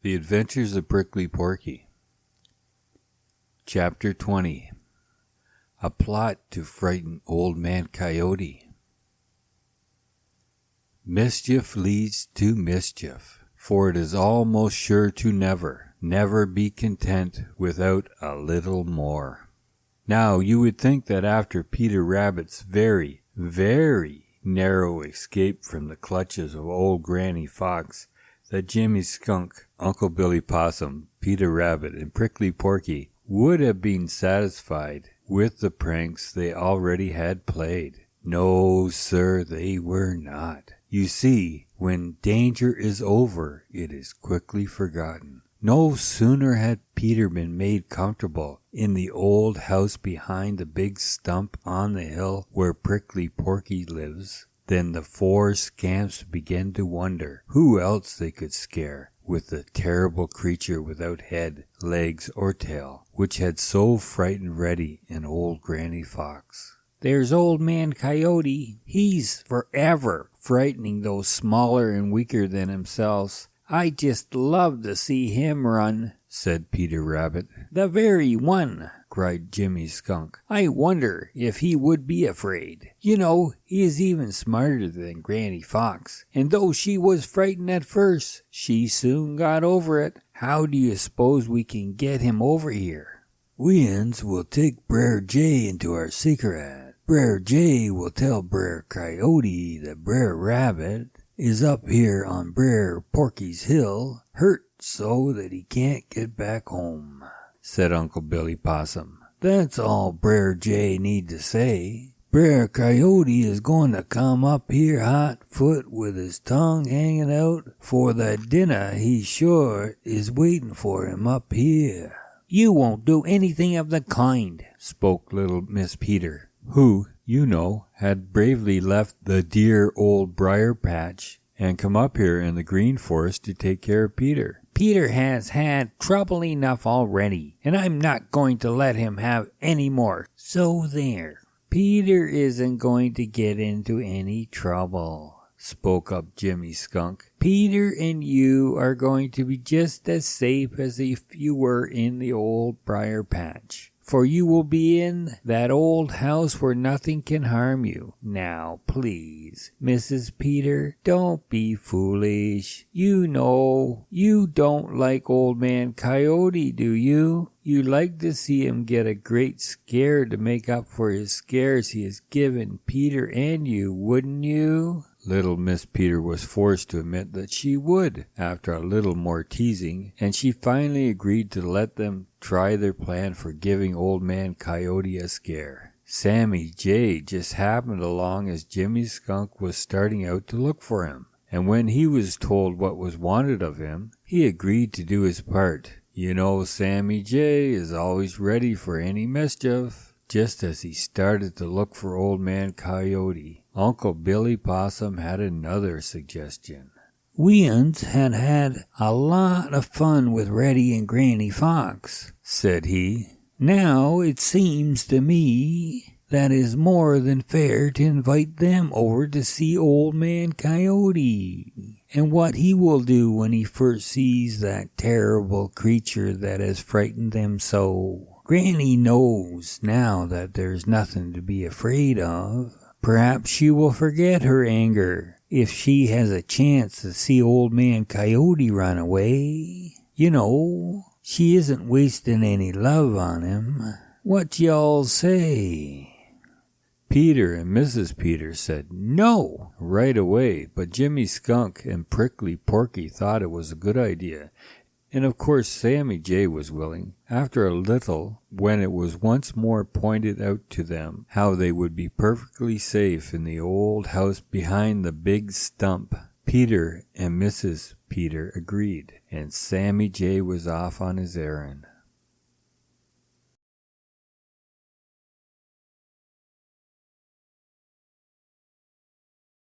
The Adventures of Prickly Porky. Chapter 20. A Plot to Frighten Old Man Coyote. Mischief leads to mischief, for it is almost sure to never be content without a little more. Now you would think that after Peter Rabbit's very narrow escape from the clutches of old Granny Fox, that Jimmy Skunk, Uncle Billy Possum, Peter Rabbit, and Prickly Porky would have been satisfied with the pranks they already had played. No, sir, they were not. You see, when danger is over, it is quickly forgotten. No sooner had Peter been made comfortable in the old house behind the big stump on the hill where Prickly Porky lives, then the four scamps began to wonder who else they could scare with the terrible creature without head, legs, or tail, which had so frightened Reddy and old Granny Fox. "There's Old Man Coyote. He's forever frightening those smaller and weaker than himself. I just love to see him run," said Peter Rabbit. "The very one," cried Jimmy Skunk. "I wonder if he would be afraid. You know, he is even smarter than Granny Fox, and though she was frightened at first, she soon got over it. How do you suppose we can get him over here?" "We-uns will take Brer Jay into our secret. Brer Jay will tell Brer Coyote that Brer Rabbit is up here on Brer Porky's hill, hurt so that he can't get back home," said Uncle Billy Possum. "That's all Brer Jay need to say. Brer Coyote is going to come up here hot foot with his tongue hanging out, for the dinner he sure is waiting for him up here." "You won't do anything of the kind," spoke little Miss Peter, who, you know, had bravely left the dear old briar patch and come up here in the Green Forest to take care of Peter. "Peter has had trouble enough already, and I'm not going to let him have any more. So there." "Peter isn't going to get into any trouble," spoke up Jimmy Skunk. "Peter and you are going to be just as safe as if you were in the old briar patch, for you will be in that old house where nothing can harm you. Now, please, Mrs. Peter, don't be foolish. You know, you don't like Old Man Coyote, do you? You'd like to see him get a great scare to make up for his scares he has given Peter and you, wouldn't you?" Little Miss Peter was forced to admit that she would, after a little more teasing, and she finally agreed to let them try their plan for giving Old Man Coyote a scare. Sammy Jay just happened along as Jimmy Skunk was starting out to look for him, and when he was told what was wanted of him, he agreed to do his part. You know, Sammy Jay is always ready for any mischief. Just as he started to look for Old Man Coyote, Uncle Billy Possum had another suggestion. "We-uns had a lot of fun with Reddy and Granny Fox," said he. "Now it seems to me that is more than fair to invite them over to see Old Man Coyote, and what he will do when he first sees that terrible creature that has frightened them so. Granny knows now that there's nothing to be afraid of. Perhaps she will forget her anger if she has a chance to see Old Man Coyote run away. You know, she isn't wasting any love on him. What y'all say?" Peter and Mrs. Peter said no right away, but Jimmy Skunk and Prickly Porky thought it was a good idea. And of course Sammy Jay was willing. After a little, when it was once more pointed out to them how they would be perfectly safe in the old house behind the big stump, Peter and Mrs. Peter agreed, and Sammy Jay was off on his errand.